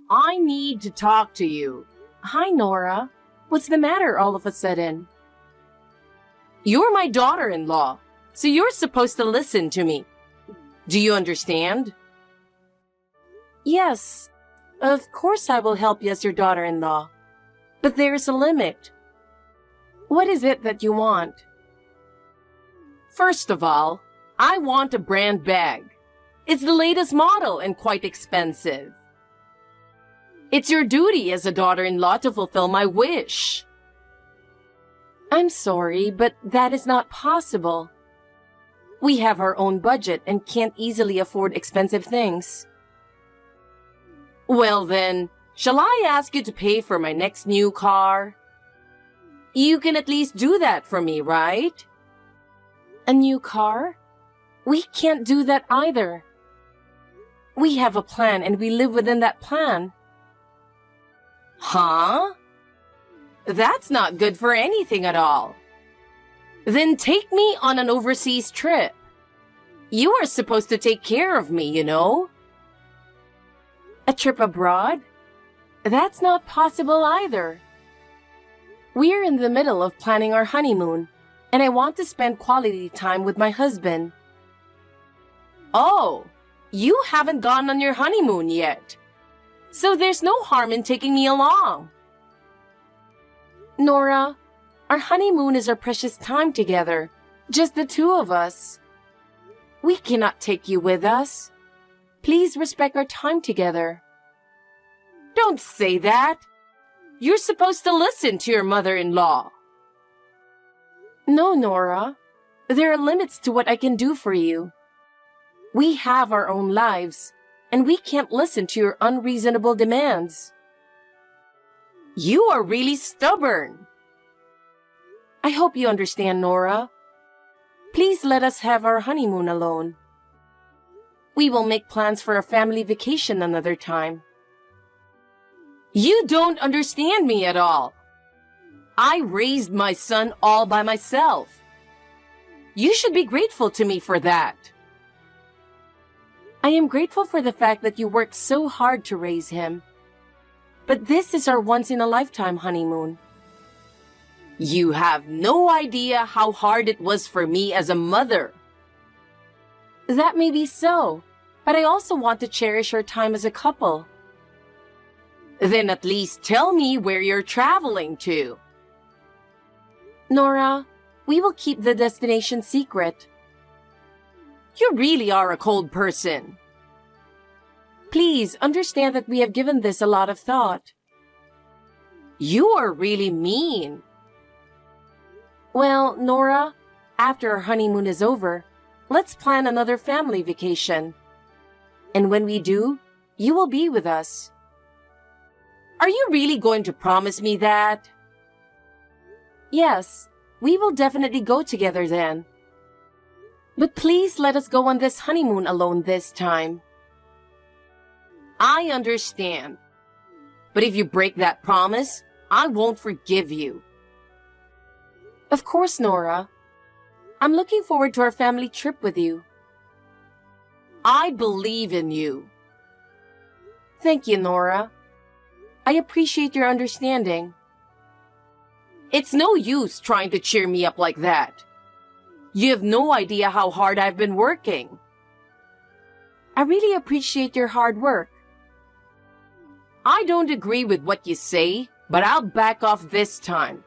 I need to talk to you. Hi, Nora. What's the matter all of a sudden? You're my daughter-in-law, so you're supposed to listen to me. Do you understand? Yes, of course I will help you as your daughter-in-law. But there's a limit. What is it that you want? First of all, I want a brand bag. It's the latest model and quite expensive. It's your duty as a daughter-in-law to fulfill my wish. I'm sorry, but that is not possible. We have our own budget and can't easily afford expensive things. Well then, shall I ask you to pay for my next new car? You can at least do that for me, right? A new car? We can't do that either. We have a plan and we live within that plan. Huh? That's not good for anything at all. Then take me on an overseas trip. You are supposed to take care of me, you know? A trip abroad? That's not possible either. We're in the middle of planning our honeymoon, and I want to spend quality time with my husband. Oh, you haven't gone on your honeymoon yet. So there's no harm in taking me along. Nora, our honeymoon is our precious time together, just the two of us. We cannot take you with us. Please respect our time together. Don't say that. You're supposed to listen to your mother-in-law. No, Nora. There are limits to what I can do for you. We have our own lives, and we can't listen to your unreasonable demands. You are really stubborn. I hope you understand, Nora. Please let us have our honeymoon alone. We will make plans for a family vacation another time. You don't understand me at all. I raised my son all by myself. You should be grateful to me for that. I am grateful for the fact that you worked so hard to raise him. But this is our once-in-a-lifetime honeymoon. You have no idea how hard it was for me as a mother. That may be so, but I also want to cherish our time as a couple. Then at least tell me where you're traveling to. Nora, we will keep the destination secret. You really are a cold person. Please understand that we have given this a lot of thought. You are really mean. Well, Nora, after our honeymoon is over, let's plan another family vacation. And when we do, you will be with us. Are you really going to promise me that? Yes, we will definitely go together then. But please let us go on this honeymoon alone this time. I understand. But if you break that promise, I won't forgive you. Of course, Nora. I'm looking forward to our family trip with you. I believe in you. Thank you, Nora. I appreciate your understanding. It's no use trying to cheer me up like that. You have no idea how hard I've been working. I really appreciate your hard work. I don't agree with what you say, but I'll back off this time.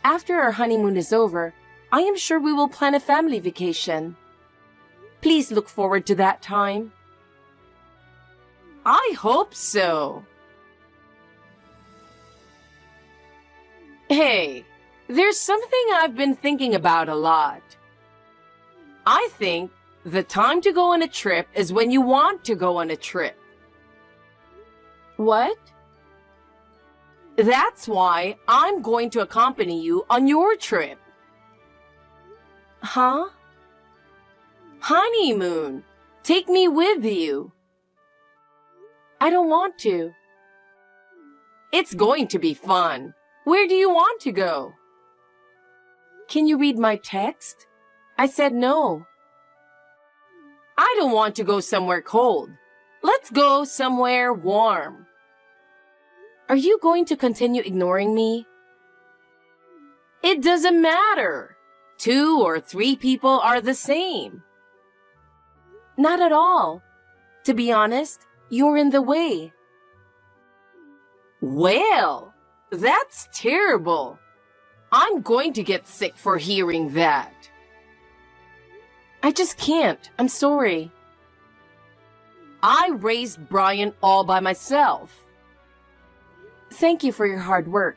After our honeymoon is over, I am sure we will plan a family vacation. Please look forward to that time. I hope so. Hey, there's something I've been thinking about a lot. I think the time to go on a trip is when you want to go on a trip. What? That's why I'm going to accompany you on your trip. Huh? Honeymoon. Take me with you. I don't want to. It's going to be fun. Where do you want to go? Can you read my text? I said no. I don't want to go somewhere cold. Let's go somewhere warm. Are you going to continue ignoring me? It doesn't matter. 2 or 3 people are the same. Not at all. To be honest, you're in the way. Well, that's terrible. I'm going to get sick for hearing that. I just can't. I'm sorry. I raised Brian all by myself. Thank you for your hard work.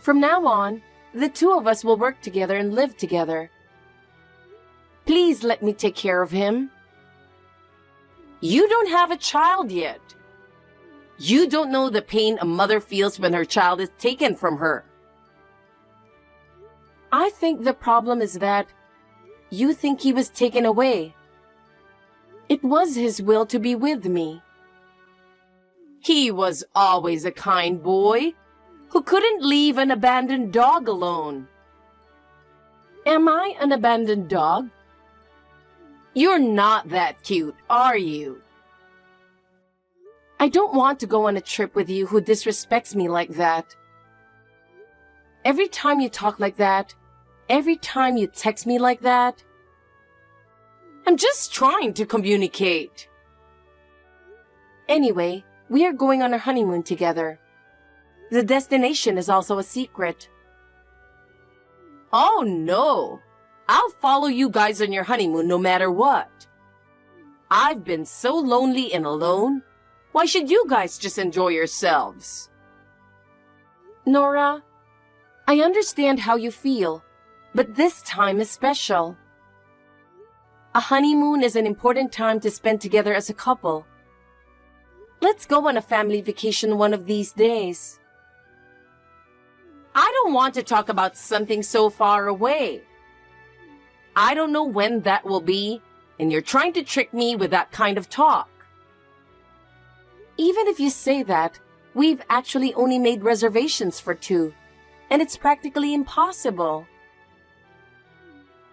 From now on, the 2 of us will work together and live together. Please let me take care of him. You don't have a child yet. You don't know the pain a mother feels when her child is taken from her. I think the problem is that you think he was taken away. It was his will to be with me. He was always a kind boy who couldn't leave an abandoned dog alone. Am I an abandoned dog? You're not that cute, are you? I don't want to go on a trip with you who disrespects me like that. Every time you talk like that, every time you text me like that, I'm just trying to communicate. Anyway, we are going on our honeymoon together. The destination is also a secret. Oh no! I'll follow you guys on your honeymoon no matter what. I've been so lonely and alone. Why should you guys just enjoy yourselves? Nora, I understand how you feel, but this time is special. A honeymoon is an important time to spend together as a couple. Let's go on a family vacation one of these days. I don't want to talk about something so far away. I don't know when that will be, and you're trying to trick me with that kind of talk. Even if you say that, we've actually only made reservations for 2, and it's practically impossible.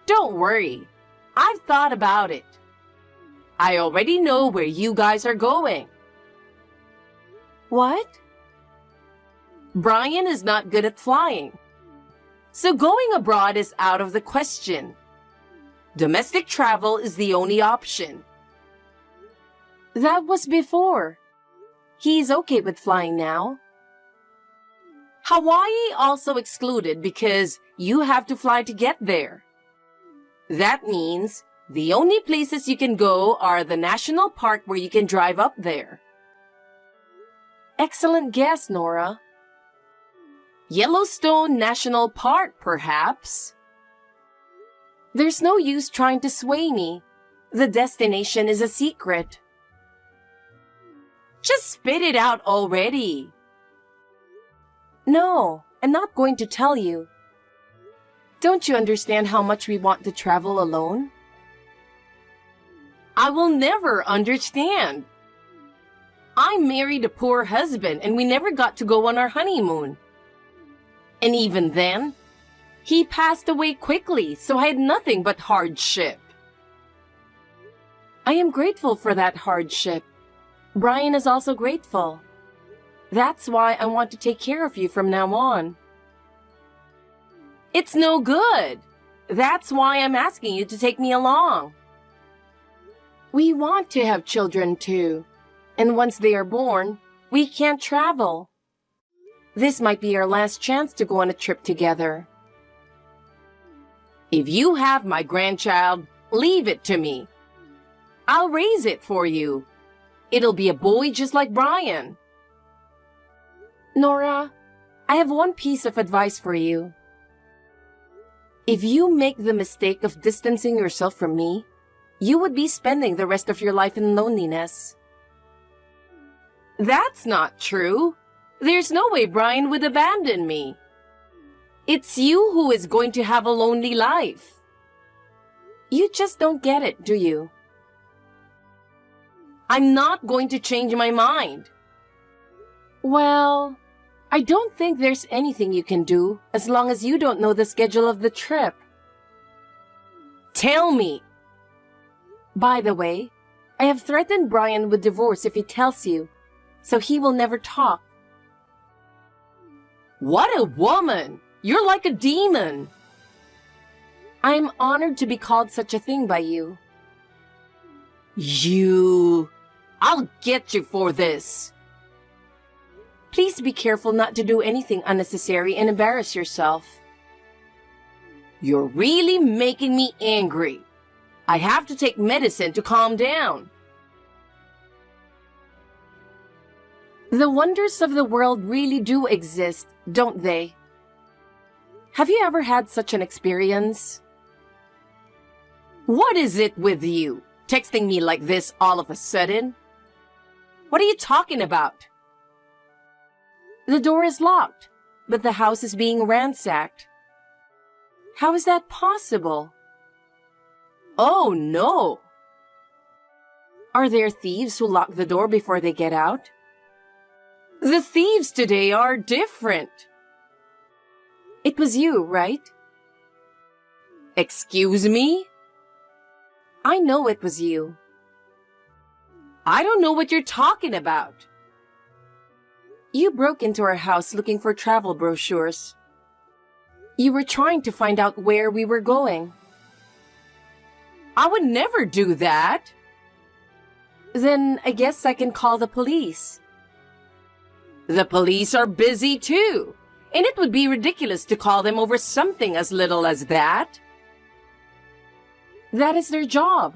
Don't worry. I've thought about it. I already know where you guys are going. What? Brian is not good at flying, so going abroad is out of the question. Domestic travel is the only option. That was before. He's okay with flying now. Hawaii also excluded because you have to fly to get there. That means the only places you can go are the national park where you can drive up there. Excellent guess, Nora. Yellowstone National Park, perhaps. There's no use trying to sway me. The destination is a secret. Just spit it out already. No, I'm not going to tell you. Don't you understand how much we want to travel alone? I will never understand. I married a poor husband and we never got to go on our honeymoon. And even then, he passed away quickly, so I had nothing but hardship. I am grateful for that hardship. Brian is also grateful. That's why I want to take care of you from now on. It's no good. That's why I'm asking you to take me along. We want to have children too. And once they are born, we can't travel. This might be our last chance to go on a trip together. If you have my grandchild, leave it to me. I'll raise it for you. It'll be a boy just like Brian. Nora, I have one piece of advice for you. If you make the mistake of distancing yourself from me, you would be spending the rest of your life in loneliness. That's not true. There's no way Brian would abandon me. It's you who is going to have a lonely life. You just don't get it, do you? I'm not going to change my mind. Well, I don't think there's anything you can do as long as you don't know the schedule of the trip. Tell me. By the way, I have threatened Brian with divorce if he tells you, so he will never talk. What a woman! You're like a demon. I am honored to be called such a thing by you. I'll get you for this. Please be careful not to do anything unnecessary and embarrass yourself. You're really making me angry. I have to take medicine to calm down. The wonders of the world really do exist, don't they? Have you ever had such an experience? What is it with you? Texting me like this all of a sudden? What are you talking about? The door is locked, but the house is being ransacked. How is that possible? Oh no! Are there thieves who lock the door before they get out? The thieves today are different. It was you, right? Excuse me? I know it was you. I don't know what you're talking about. You broke into our house looking for travel brochures. You were trying to find out where we were going. I would never do that. Then I guess I can call the police. The police are busy too, and it would be ridiculous to call them over something as little as that. That is their job.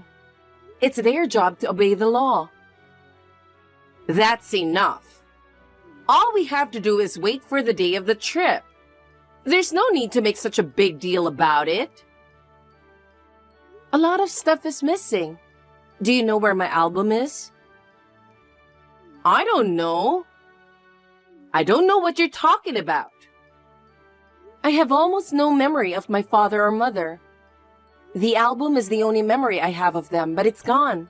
It's their job to obey the law. That's enough. All we have to do is wait for the day of the trip. There's no need to make such a big deal about it. A lot of stuff is missing. Do you know where my album is? I don't know. I don't know what you're talking about. I have almost no memory of my father or mother. The album is the only memory I have of them, but it's gone.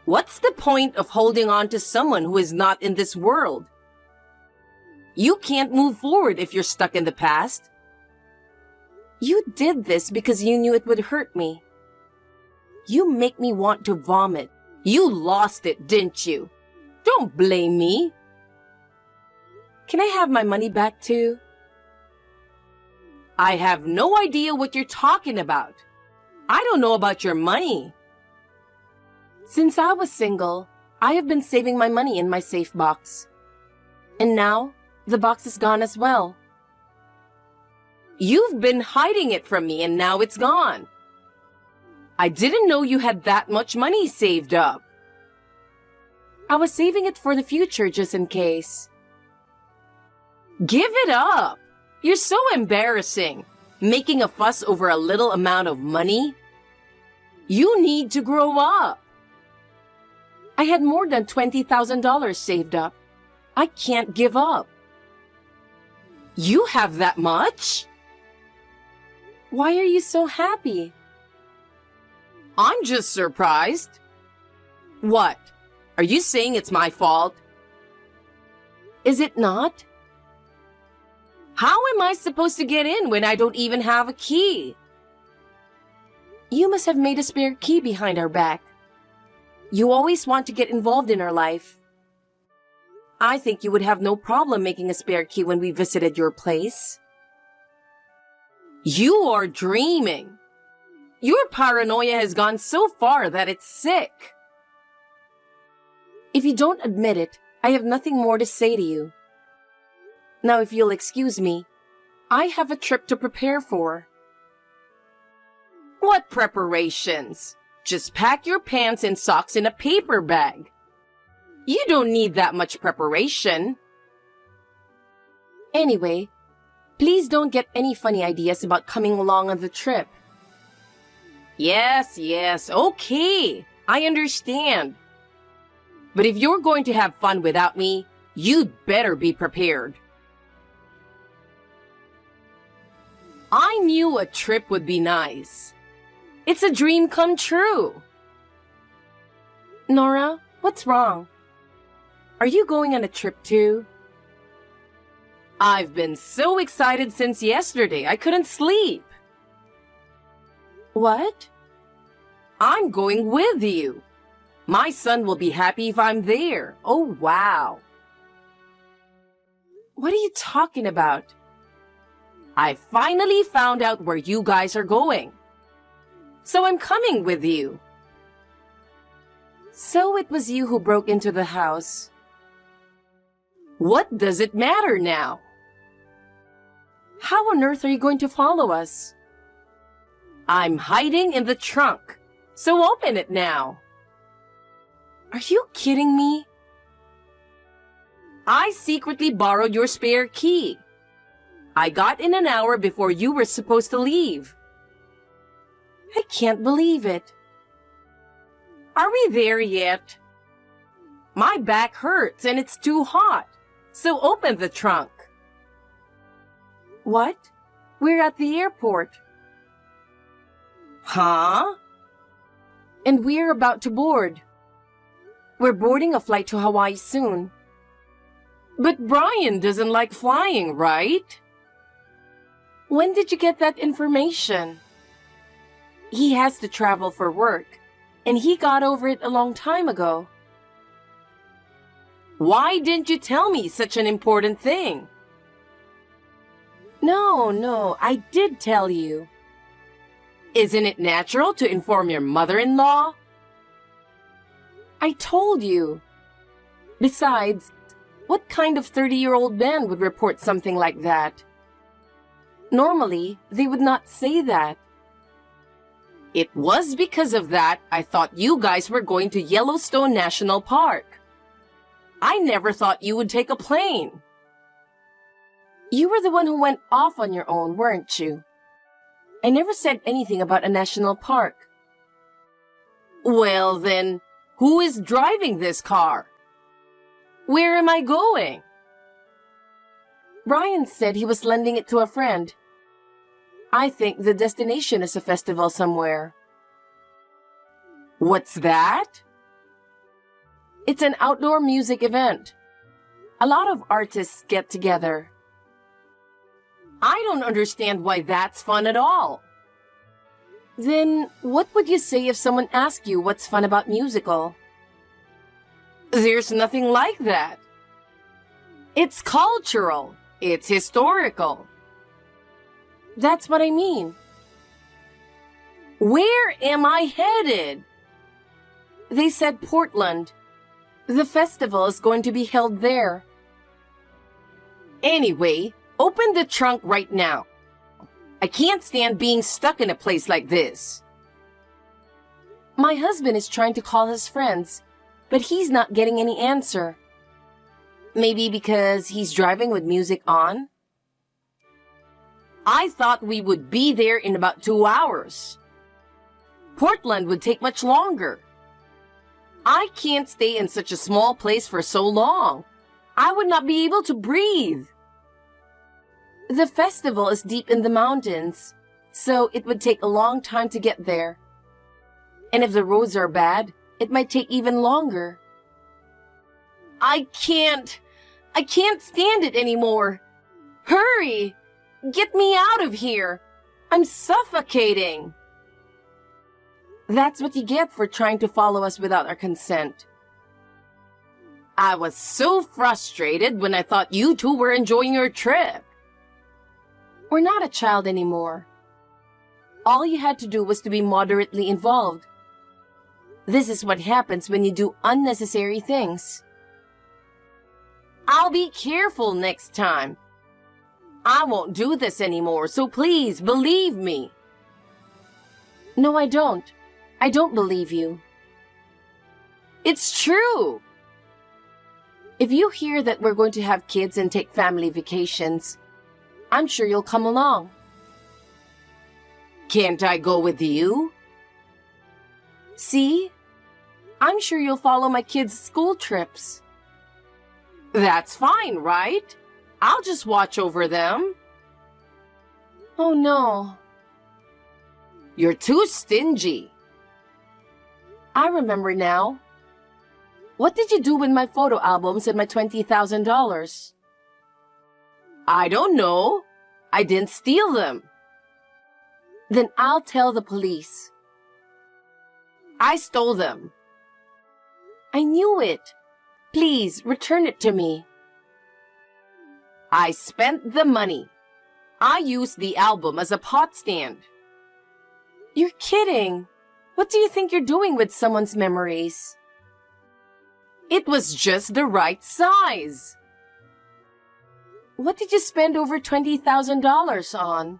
What's the point of holding on to someone who is not in this world? You can't move forward if you're stuck in the past. You did this because you knew it would hurt me. You make me want to vomit. You lost it, didn't you? Don't blame me. Can I have my money back too? I have no idea what you're talking about. I don't know about your money. Since I was single, I have been saving my money in my safe box. And now, the box is gone as well. You've been hiding it from me and now it's gone. I didn't know you had that much money saved up. I was saving it for the future just in case. Give it up. You're so embarrassing. Making a fuss over a little amount of money. You need to grow up. I had more than $20,000 saved up. I can't give up. You have that much? Why are you so happy? I'm just surprised. What? Are you saying it's my fault? Is it not? How am I supposed to get in when I don't even have a key? You must have made a spare key behind our back. You always want to get involved in our life. I think you would have no problem making a spare key when we visited your place. You are dreaming. Your paranoia has gone so far that it's sick. If you don't admit it, I have nothing more to say to you. Now, if you'll excuse me, I have a trip to prepare for. What preparations? Just pack your pants and socks in a paper bag. You don't need that much preparation. Anyway, please don't get any funny ideas about coming along on the trip. Yes, okay. I understand. But if you're going to have fun without me, you'd better be prepared. I knew a trip would be nice. It's a dream come true. Nora, what's wrong? Are you going on a trip too? I've been so excited since yesterday, I couldn't sleep. What? I'm going with you. My son will be happy if I'm there. Oh, wow. What are you talking about? I finally found out where you guys are going. So I'm coming with you. So it was you who broke into the house. What does it matter now? How on earth are you going to follow us? I'm hiding in the trunk. So open it now. Are you kidding me? I secretly borrowed your spare key. I got in an hour before you were supposed to leave. I can't believe it. Are we there yet? My back hurts and it's too hot. So open the trunk. What? We're at the airport. Huh? And we're about to board. We're boarding a flight to Hawaii soon. But Brian doesn't like flying, right? When did you get that information? He has to travel for work, and he got over it a long time ago. Why didn't you tell me such an important thing? No, I did tell you. Isn't it natural to inform your mother-in-law? I told you. Besides, what kind of 30-year-old man would report something like that? Normally, they would not say that. It was because of that I thought you guys were going to Yellowstone National Park. I never thought you would take a plane. You were the one who went off on your own, weren't you? I never said anything about a national park. Well then, who is driving this car? Where am I going? Brian said he was lending it to a friend. I think the destination is a festival somewhere. What's that? It's an outdoor music event. A lot of artists get together. I don't understand why that's fun at all. Then what would you say if someone asked you what's fun about musical? There's nothing like that. It's cultural. It's historical. That's what I mean. Where am I headed? They said Portland. The festival is going to be held there. Anyway, open the trunk right now. I can't stand being stuck in a place like this. My husband is trying to call his friends, but he's not getting any answer. Maybe because he's driving with music on? I thought we would be there in about 2 hours. Portland would take much longer. I can't stay in such a small place for so long. I would not be able to breathe. The festival is deep in the mountains, so it would take a long time to get there. And if the roads are bad, it might take even longer. I can't stand it anymore. Hurry! Get me out of here! I'm suffocating! That's what you get for trying to follow us without our consent. I was so frustrated when I thought you two were enjoying your trip. We're not a child anymore. All you had to do was to be moderately involved. This is what happens when you do unnecessary things. I'll be careful next time. I won't do this anymore, so please believe me. No, I don't. I don't believe you. It's true. If you hear that we're going to have kids and take family vacations, I'm sure you'll come along. Can't I go with you? See? I'm sure you'll follow my kids' school trips. That's fine, right? I'll just watch over them. Oh no. You're too stingy. I remember now. What did you do with my photo albums and my $20,000? I don't know. I didn't steal them. Then I'll tell the police. I stole them. I knew it. Please, return it to me. I spent the money. I used the album as a pot stand. You're kidding. What do you think you're doing with someone's memories? It was just the right size. What did you spend over $20,000 on?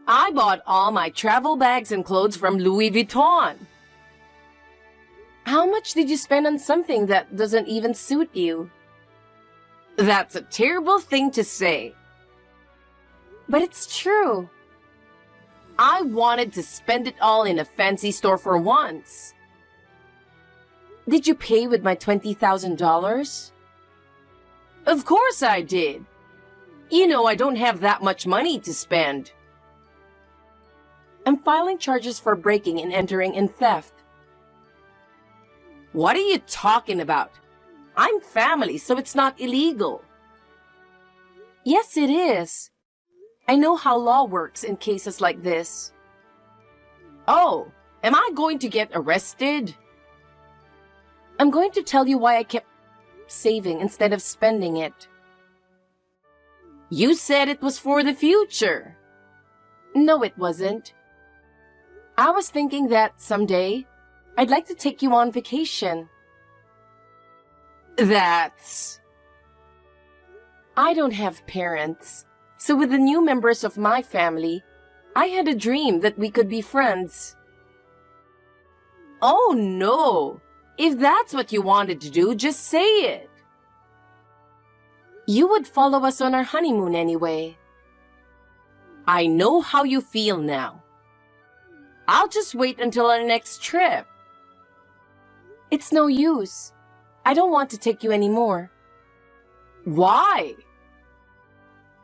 I bought all my travel bags and clothes from Louis Vuitton. How much did you spend on something that doesn't even suit you? That's a terrible thing to say. But it's true. I wanted to spend it all in a fancy store for once. Did you pay with my $20,000? Of course I did. You know I don't have that much money to spend. I'm filing charges for breaking and entering and theft. What are you talking about? I'm family, so it's not illegal. Yes, it is. I know how law works in cases like this. Oh, am I going to get arrested? I'm going to tell you why I kept saving instead of spending it. You said it was for the future. No, it wasn't. I was thinking that someday I'd like to take you on vacation. I don't have parents. So with the new members of my family, I had a dream that we could be friends. Oh no! If that's what you wanted to do, just say it. You would follow us on our honeymoon anyway. I know how you feel now. I'll just wait until our next trip. It's no use. I don't want to take you anymore. Why?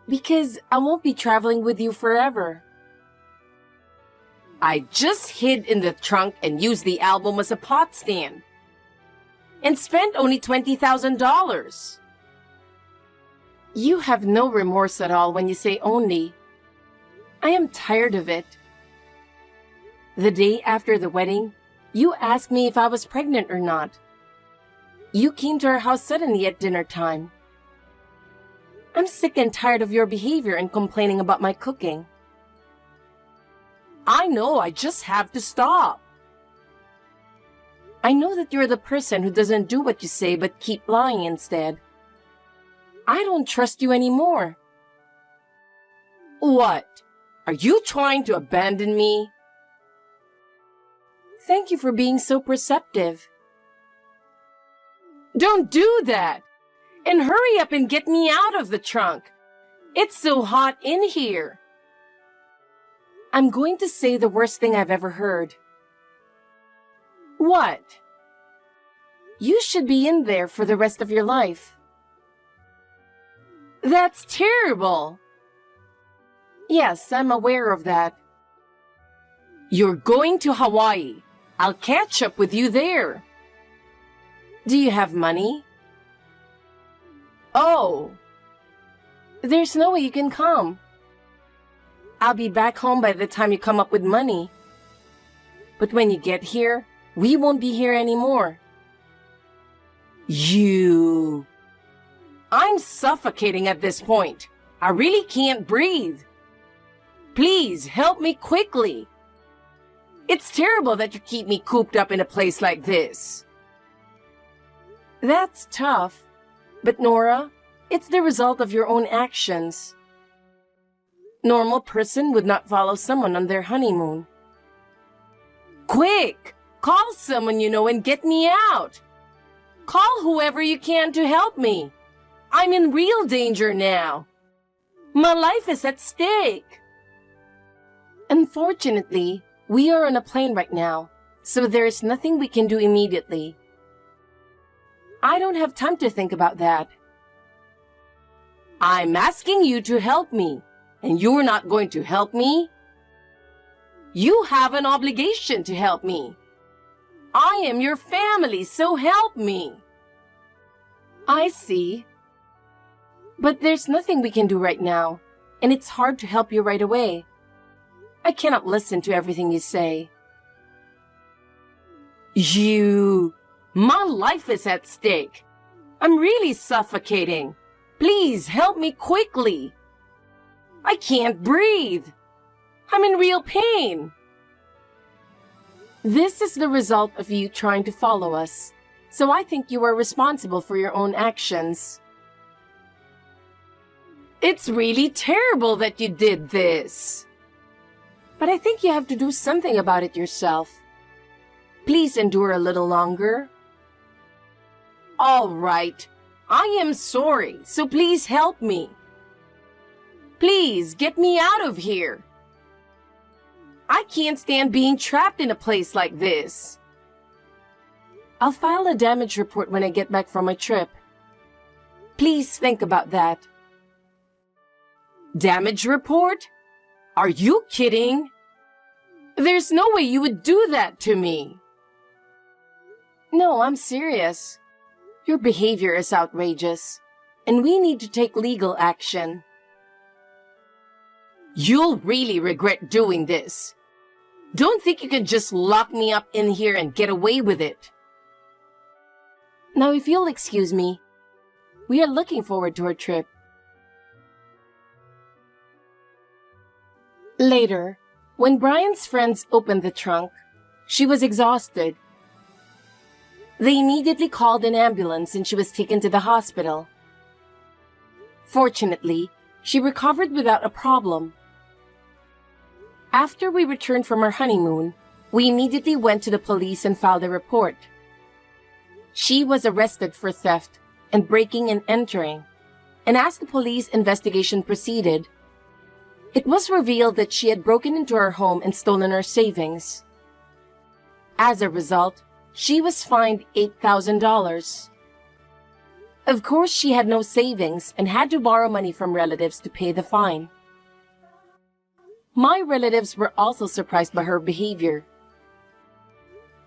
Because I won't be traveling with you forever. I just hid in the trunk and used the album as a pot stand. And spent only $20,000. You have no remorse at all when you say only. I am tired of it. The day after the wedding, you asked me if I was pregnant or not. You came to our house suddenly at dinner time. I'm sick and tired of your behavior and complaining about my cooking. I know, I just have to stop. I know that you're the person who doesn't do what you say but keep lying instead. I don't trust you anymore. What? Are you trying to abandon me? Thank you for being so perceptive. Don't do that! And hurry up and get me out of the trunk. It's so hot in here. I'm going to say the worst thing I've ever heard. What? You should be in there for the rest of your life. That's terrible. Yes, I'm aware of that. You're going to Hawaii. I'll catch up with you there. Do you have money? Oh. There's no way you can come. I'll be back home by the time you come up with money. But when you get here, we won't be here anymore. You. I'm suffocating at this point. I really can't breathe. Please help me quickly. It's terrible that you keep me cooped up in a place like this. That's tough. But Nora, it's the result of your own actions. Normal person would not follow someone on their honeymoon. Quick! Call someone you know and get me out. Call whoever you can to help me. I'm in real danger now. My life is at stake. Unfortunately, we are on a plane right now, so there is nothing we can do immediately. I don't have time to think about that. I'm asking you to help me, and you're not going to help me? You have an obligation to help me. I am your family, so help me. I see. But there's nothing we can do right now, and it's hard to help you right away. I cannot listen to everything you say. My life is at stake. I'm really suffocating. Please help me quickly. I can't breathe. I'm in real pain. This is the result of you trying to follow us, so I think you are responsible for your own actions. It's really terrible that you did this. But I think you have to do something about it yourself. Please endure a little longer. All right. I am sorry, so please help me. Please get me out of here. I can't stand being trapped in a place like this. I'll file a damage report when I get back from my trip. Please think about that. Damage report? Are you kidding? There's no way you would do that to me. No, I'm serious. Your behavior is outrageous, and we need to take legal action. You'll really regret doing this. Don't think you can just lock me up in here and get away with it. Now, if you'll excuse me, we are looking forward to our trip. Later, when Brian's friends opened the trunk, she was exhausted. They immediately called an ambulance and she was taken to the hospital. Fortunately, she recovered without a problem. After we returned from our honeymoon, we immediately went to the police and filed a report. She was arrested for theft and breaking and entering, and as the police investigation proceeded, it was revealed that she had broken into our home and stolen our savings. As a result, she was fined $8,000. Of course, she had no savings and had to borrow money from relatives to pay the fine. My relatives were also surprised by her behavior.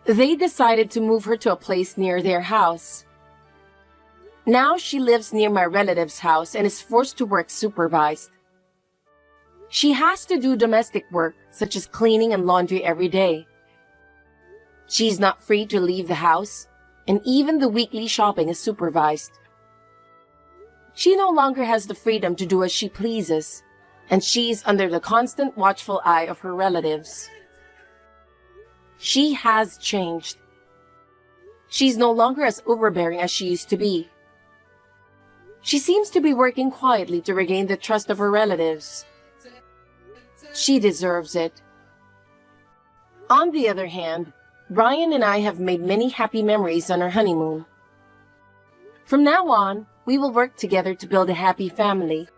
They decided to move her to a place near their house. Now she lives near my relative's house and is forced to work supervised. She has to do domestic work, such as cleaning and laundry every day. She's not free to leave the house, and even the weekly shopping is supervised. She no longer has the freedom to do as she pleases, and she's under the constant watchful eye of her relatives. She has changed. She's no longer as overbearing as she used to be. She seems to be working quietly to regain the trust of her relatives. She deserves it. On the other hand, Brian and I have made many happy memories on our honeymoon. From now on, we will work together to build a happy family.